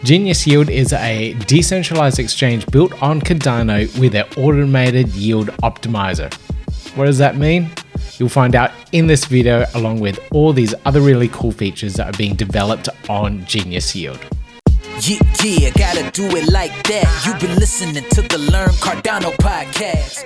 Genius Yield is a decentralized exchange built on Cardano with an automated yield optimizer. What does that mean? You'll find out in this video, along with all these other really cool features that are being developed on Genius Yield. Yeah, gotta do it like that. You've been listening to the Learn Cardano podcast.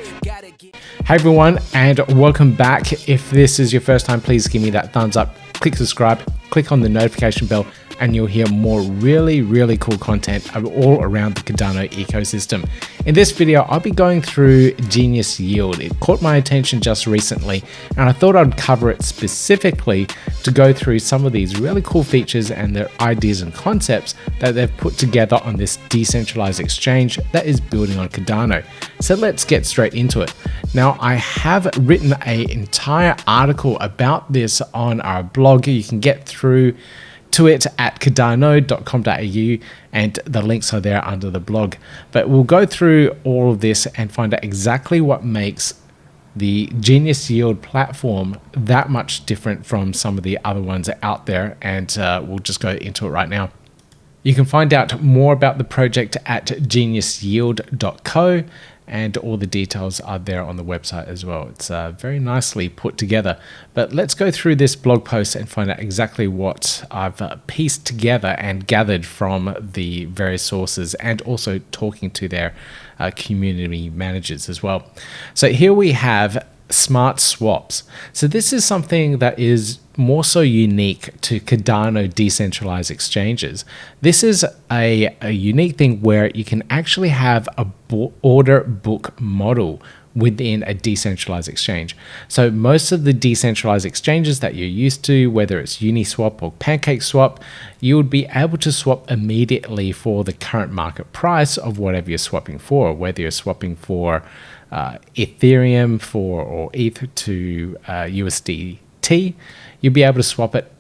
Hey everyone, and welcome back. If this is your first time, please give me that thumbs up, click subscribe, click on the notification bell, and you'll hear more really cool content all around the Cardano ecosystem. In this video, I'll be going through Genius Yield. It caught my attention just recently, and I thought I'd cover it specifically to go through some of these really cool features and their ideas and concepts that they've put together on this decentralized exchange that is building on Cardano. So let's get straight into it. Now, I have written an entire article about this on our blog. You can get through to it at cardano.com.au, and the links are there under the blog. But we'll go through all of this and find out exactly what makes the Genius Yield platform that much different from some of the other ones out there, and we'll just go into it right now. You can find out more about the project at geniusyield.co, and all the details are there on the website as well. It's very nicely put together. But let's go through this blog post and find out exactly what I've pieced together and gathered from the various sources, and also talking to their community managers as well. So here we have smart swaps. So this is something that is more so unique to Cardano decentralized exchanges. This is a unique thing where you can actually have a order book model within a decentralized exchange. So most of the decentralized exchanges that you're used to, whether it's Uniswap or PancakeSwap, you would be able to swap immediately for the current market price of whatever you're swapping for, whether you're swapping for Ethereum or ETH to USDT. You'll be able to swap it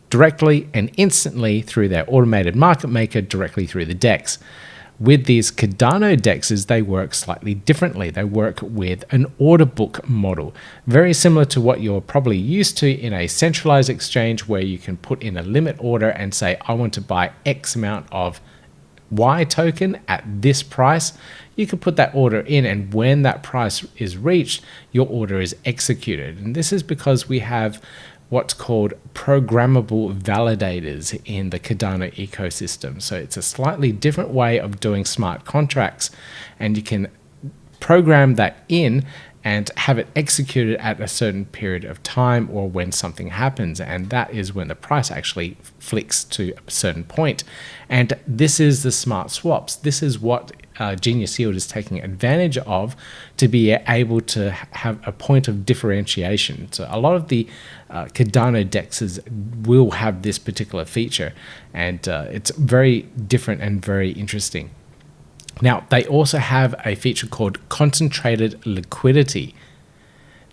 directly and instantly through their automated market maker directly through the DEX. With these Cardano DEXs, they work slightly differently. They work with an order book model, very similar to what you're probably used to in a centralized exchange, where you can put in a limit order and say, I want to buy X amount of Y token at this price. You can put that order in, and when that price is reached, your order is executed. And this is because we have what's called programmable validators in the Cardano ecosystem. So it's a slightly different way of doing smart contracts, and you can program that in and have it executed at a certain period of time, or when something happens, and that is when the price actually flicks to a certain point. And this is the smart swaps. This is what Genius Yield is taking advantage of to be able to have a point of differentiation. So a lot of the Cardano DEXs will have this particular feature, and it's very different and very interesting. Now, they also have a feature called concentrated liquidity.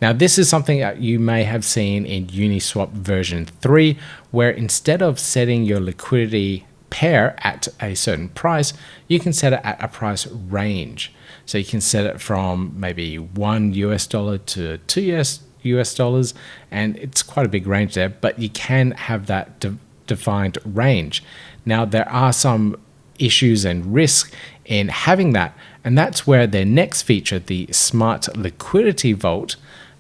Now, this is something that you may have seen in Uniswap version 3, where instead of setting your liquidity pair at a certain price, you can set it at a price range. So you can set it from maybe $1 to $2 US dollars, and it's quite a big range there, but you can have that defined range. Now, there are some issues and risks in having that, and that's where their next feature, the Smart Liquidity Vault,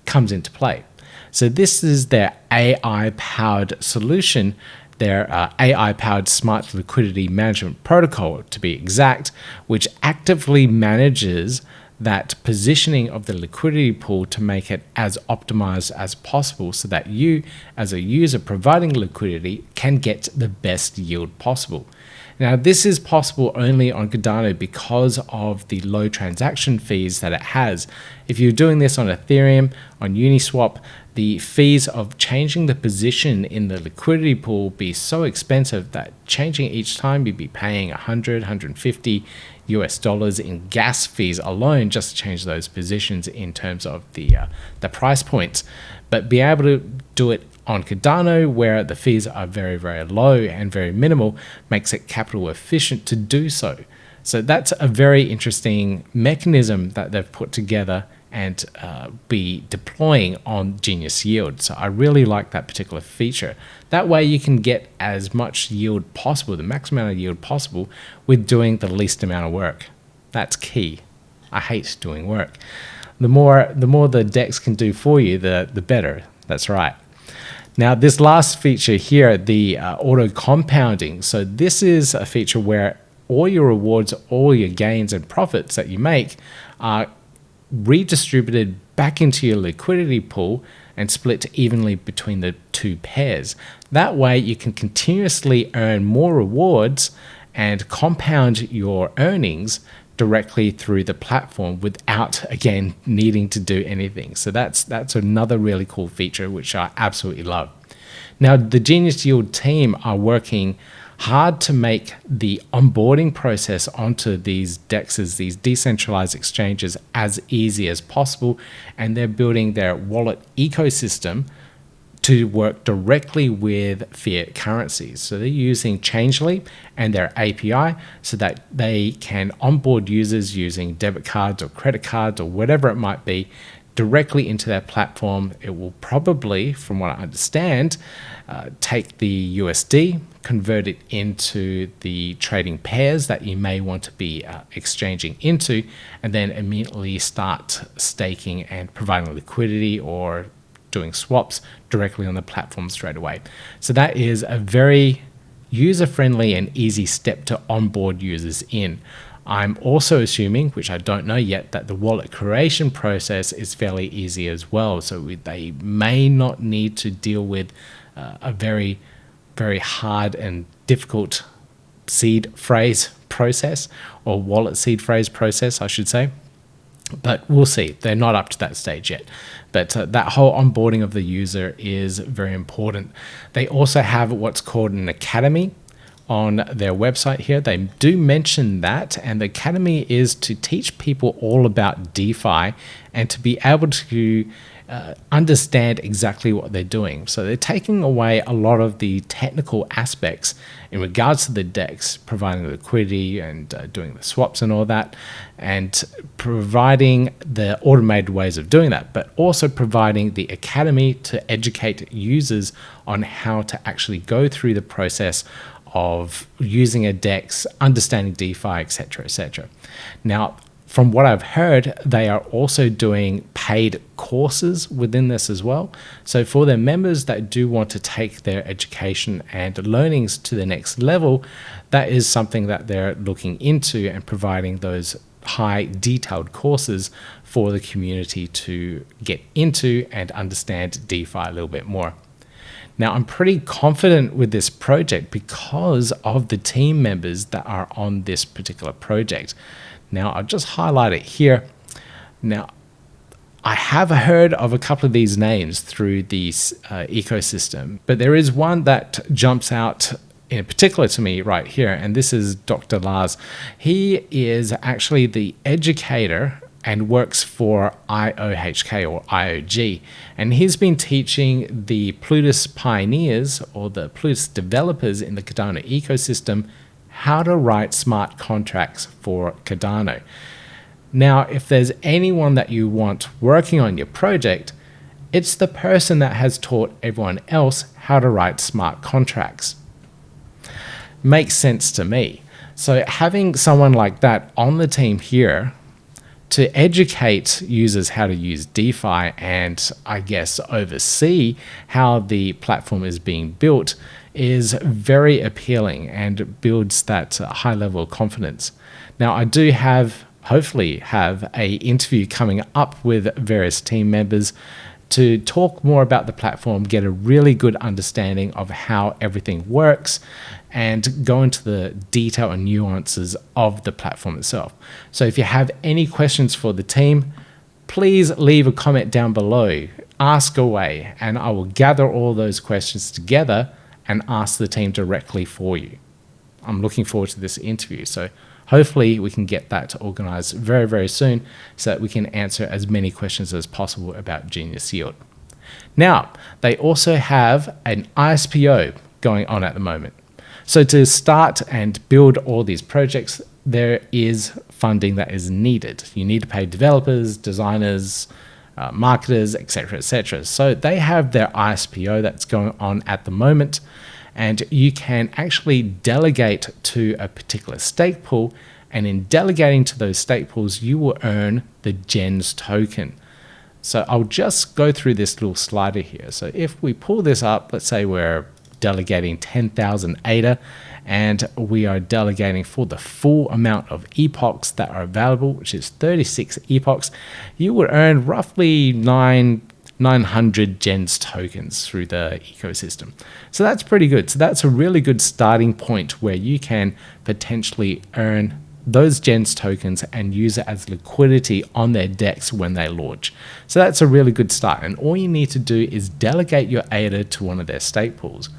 comes into play. So this is their AI-powered solution, their AI-powered Smart Liquidity Management Protocol, to be exact, which actively manages that positioning of the liquidity pool to make it as optimized as possible, so that you, as a user providing liquidity, can get the best yield possible. Now, this is possible only on Cardano because of the low transaction fees that it has. If you're doing this on Ethereum, on Uniswap, the fees of changing the position in the liquidity pool be so expensive that changing each time you'd be paying $100, $150 US dollars in gas fees alone just to change those positions in terms of the price points. But be able to do it on Cardano, where the fees are very low and very minimal, makes it capital efficient to do so. So that's a very interesting mechanism that they've put together, and be deploying on Genius Yield. So I really like that particular feature. That way you can get as much yield possible, the maximum amount of yield possible, with doing the least amount of work. That's key. I hate doing work. The more the DEX can do for you, the better. That's right. Now, this last feature here, the auto compounding. So this is a feature where all your rewards, all your gains and profits that you make are redistributed back into your liquidity pool and split evenly between the two pairs. That way you can continuously earn more rewards and compound your earnings directly through the platform without, again, needing to do anything. So that's another really cool feature which I absolutely love. Now, the Genius Yield team are working hard to make the onboarding process onto these DEXs, these decentralized exchanges, as easy as possible, and they're building their wallet ecosystem to work directly with fiat currencies. So they're using Changelly and their API so that they can onboard users using debit cards or credit cards or whatever it might be directly into their platform. It will probably, from what I understand, take the USD, convert it into the trading pairs that you may want to be exchanging into, and then immediately start staking and providing liquidity or doing swaps directly on the platform straight away. So that is a very user-friendly and easy step to onboard users in. I'm also assuming, which I don't know yet, that the wallet creation process is fairly easy as well. So they may not need to deal with a very, very hard and difficult seed phrase process, or wallet seed phrase process, I should say. But we'll see. They're not up to that stage yet. But that whole onboarding of the user is very important. They also have what's called an academy on their website here. They do mention that, and the academy is to teach people all about DeFi and to be able to understand exactly what they're doing. So they're taking away a lot of the technical aspects in regards to the DEX, providing liquidity and doing the swaps and all that, and providing the automated ways of doing that, but also providing the academy to educate users on how to actually go through the process of using a DEX, understanding DeFi, etc., etc. Now, from what I've heard, they are also doing paid courses within this as well. So for their members that do want to take their education and learnings to the next level, that is something that they're looking into and providing those high detailed courses for the community to get into and understand DeFi a little bit more. Now, I'm pretty confident with this project because of the team members that are on this particular project. Now, I'll just highlight it here. Now, I have heard of a couple of these names through the ecosystem, but there is one that jumps out in particular to me right here, and this is Dr. Lars. He is actually the educator and works for IOHK or IOG, and he's been teaching the Plutus pioneers or the Plutus developers in the Cardano ecosystem how to write smart contracts for Cardano. Now, if there's anyone that you want working on your project, it's the person that has taught everyone else how to write smart contracts. Makes sense to me. So having someone like that on the team here to educate users how to use DeFi and, I guess, oversee how the platform is being built is very appealing and builds that high level of confidence. Now, I do hopefully have an interview coming up with various team members to talk more about the platform, get a really good understanding of how everything works, and go into the detail and nuances of the platform itself. So if you have any questions for the team, please leave a comment down below, ask away, and I will gather all those questions together and ask the team directly for you. I'm looking forward to this interview. So hopefully we can get that organized very, very soon so that we can answer as many questions as possible about Genius Yield. Now, they also have an ISPO going on at the moment. So to start and build all these projects, there is funding that is needed. You need to pay developers, designers, marketers, etc., etc. So they have their ISPO that's going on at the moment, and you can actually delegate to a particular stake pool, and in delegating to those stake pools, you will earn the GENS token. So I'll just go through this little slider here. So if we pull this up, let's say we're delegating 10,000 ADA, and we are delegating for the full amount of epochs that are available, which is 36 epochs, you would earn roughly 900 GENS tokens through the ecosystem. So that's pretty good. So that's a really good starting point where you can potentially earn those GENS tokens and use it as liquidity on their DEX when they launch. So that's a really good start. And all you need to do is delegate your ADA to one of their stake pools.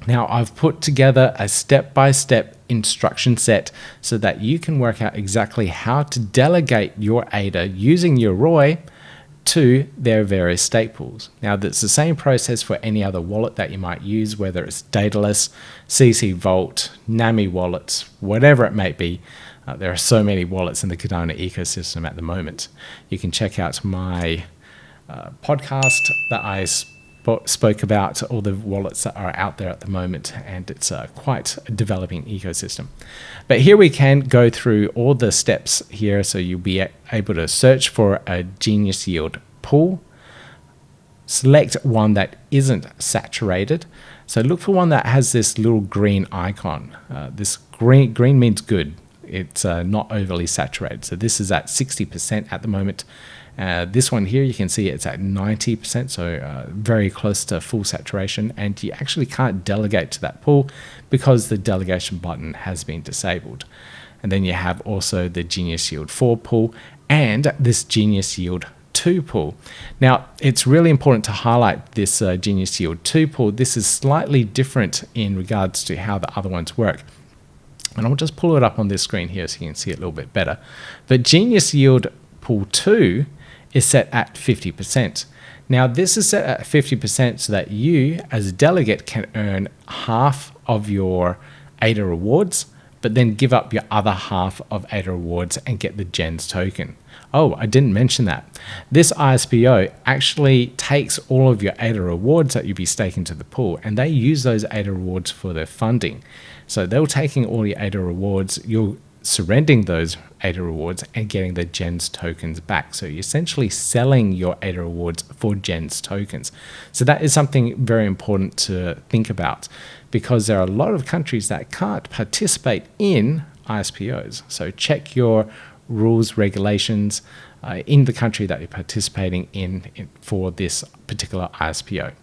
Now, I've put together a step-by-step instruction set so that you can work out exactly how to delegate your ADA using your ROI to their various stake pools. Now, that's the same process for any other wallet that you might use, whether it's Daedalus, CC Vault, Nami wallets, whatever it may be. There are so many wallets in the Cardano ecosystem at the moment. You can check out my podcast that I spoke about all the wallets that are out there at the moment, and it's quite a developing ecosystem. But here we can go through all the steps here, so you'll be able to search for a Genius Yield pool, select one that isn't saturated. So look for one that has this little green icon. This green means good. It's not overly saturated. So this is at 60% at the moment. This one here, you can see it's at 90%, so very close to full saturation, and you actually can't delegate to that pool because the delegation button has been disabled. And then you have also the Genius Yield 4 pool and this Genius Yield 2 pool. Now, it's really important to highlight this Genius Yield 2 pool. This is slightly different in regards to how the other ones work. And I'll just pull it up on this screen here so you can see it a little bit better. But Genius Yield Pool 2 is set at 50%. Now, this is set at 50% so that you, as a delegate, can earn half of your ADA rewards, but then give up your other half of ADA rewards and get the GENS token. Oh, I didn't mention that. This ISPO actually takes all of your ADA rewards that you'll be staking to the pool, and they use those ADA rewards for their funding. So they're taking all your ADA rewards, you're surrendering those ADA rewards and getting the GENS tokens back. So you're essentially selling your ADA rewards for GENS tokens. So that is something very important to think about, because there are a lot of countries that can't participate in ISPOs. So check your rules, regulations in the country that you're participating in for this particular ISPO.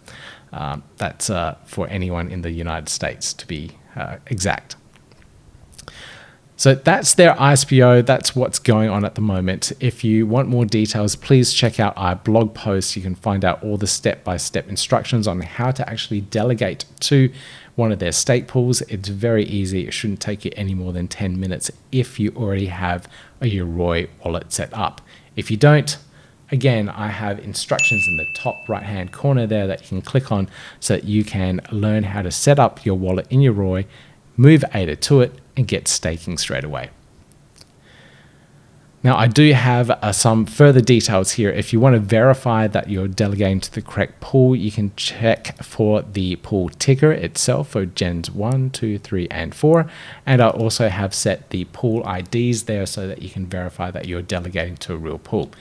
That's for anyone in the United States, to be exact. So that's their ISPO. That's what's going on at the moment. If you want more details, please check out our blog post. You can find out all the step-by-step instructions on how to actually delegate to one of their stake pools. It's very easy. It shouldn't take you any more than 10 minutes if you already have a Yoroi wallet set up. If you don't, again, I have instructions in the top right-hand corner there that you can click on so that you can learn how to set up your wallet in Yoroi, move ADA to it, and get staking straight away. Now, I do have some further details here. If you want to verify that you're delegating to the correct pool, you can check for the pool ticker itself for GENS 1, 2, 3, and 4. And I also have set the pool IDs there so that you can verify that you're delegating to a real pool.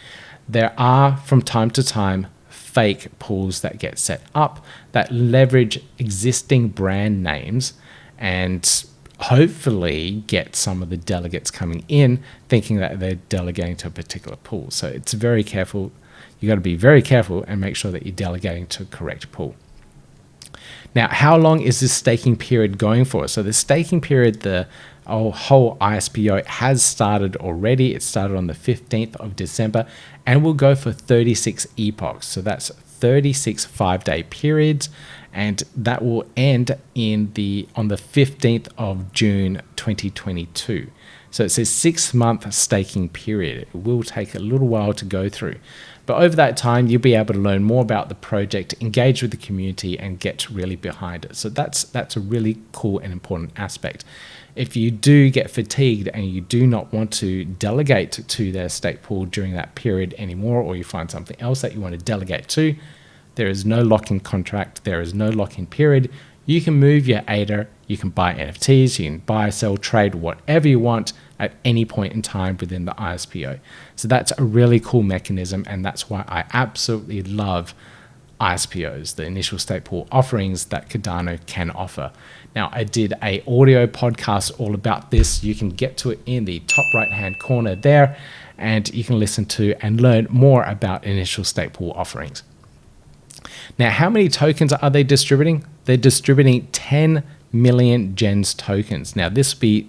There are, from time to time, fake pools that get set up that leverage existing brand names and hopefully get some of the delegates coming in thinking that they're delegating to a particular pool. So it's very careful. You got to be very careful and make sure that you're delegating to a correct pool. Now, how long is this staking period going for? So the staking period, the whole ISPO has started already. It started on the 15th of December and will go for 36 epochs. So that's 36 5-day periods. and that will end on the 15th of June 2022. So it's a 6-month staking period. It will take a little while to go through. But over that time, you'll be able to learn more about the project, engage with the community, and get really behind it. So that's a really cool and important aspect. If you do get fatigued and you do not want to delegate to their stake pool during that period anymore, or you find something else that you want to delegate to, there is no lock-in contract, there is no lock-in period. You can move your ADA, you can buy NFTs, you can buy, sell, trade, whatever you want at any point in time within the ISPO. So that's a really cool mechanism, and that's why I absolutely love ISPOs, the initial stake pool offerings that Cardano can offer. Now, I did an audio podcast all about this. You can get to it in the top right-hand corner there, and you can listen to and learn more about initial stake pool offerings. Now, how many tokens are they distributing? They're distributing 10 million gens tokens. Now, this be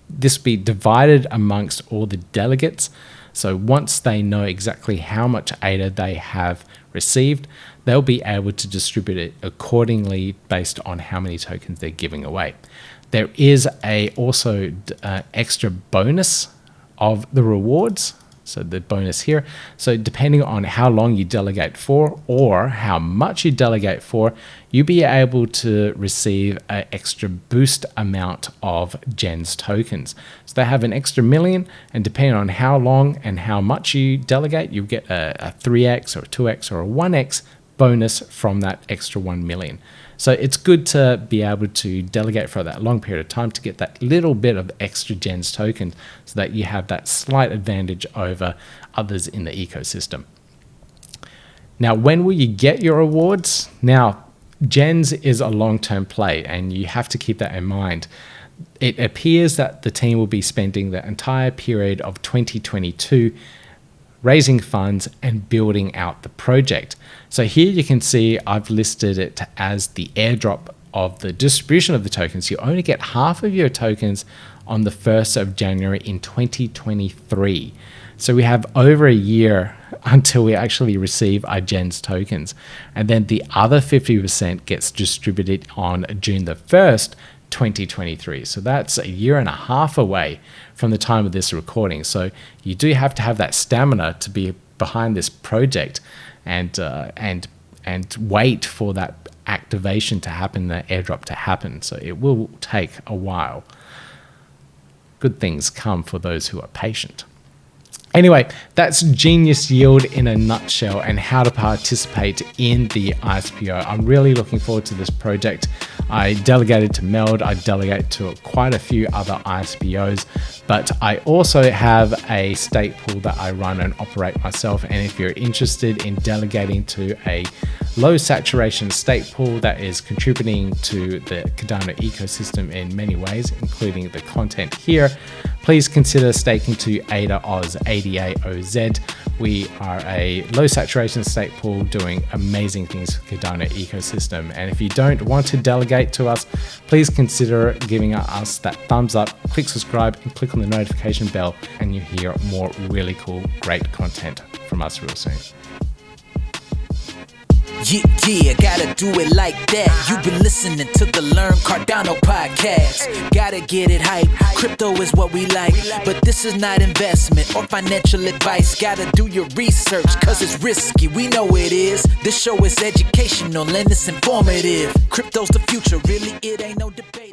divided amongst all the delegates. So once they know exactly how much ADA they have received, they'll be able to distribute it accordingly based on how many tokens they're giving away. There is also extra bonus of the rewards. So the bonus here. So depending on how long you delegate for or how much you delegate for, you'll be able to receive an extra boost amount of gens tokens. So they have an extra million, and depending on how long and how much you delegate, you'll get a 3x or a 2x or a 1x bonus from that extra 1 million. So it's good to be able to delegate for that long period of time to get that little bit of extra gens token so that you have that slight advantage over others in the ecosystem. Now, when will you get your rewards? Now, gens is a long-term play, and you have to keep that in mind. It appears that the team will be spending the entire period of 2022 raising funds and building out the project. So here you can see I've listed it as the airdrop of the distribution of the tokens. You only get half of your tokens on the 1st of January in 2023. So we have over a year until we actually receive our gens tokens. And then the other 50% gets distributed on June the 1st, 2023. So that's a year and a half away from the time of this recording. So you do have to have that stamina to be behind this project and wait for that activation to happen, the airdrop to happen. So it will take a while. Good things come for those who are patient. Anyway, that's Genius Yield in a nutshell and how to participate in the ISPO. I'm really looking forward to this project. I delegated to Meld, I delegate to quite a few other ISPOs, but I also have a stake pool that I run and operate myself. And if you're interested in delegating to a low saturation stake pool that is contributing to the Cardano ecosystem in many ways, including the content here, please consider staking to ADA Oz, ADA-OZ. We are a low saturation stake pool doing amazing things for Cardano ecosystem. And if you don't want to delegate to us, please consider giving us that thumbs up, click subscribe, and click on the notification bell, and you hear more really cool, great content from us real soon. Yeah, gotta do it like that. You've been listening to the Learn Cardano podcast. Gotta get it hype. Crypto is what we like, but this is not investment or financial advice. Gotta do your research, cause it's risky. We know it is. This show is educational and it's informative. Crypto's the future, really, it ain't no debate.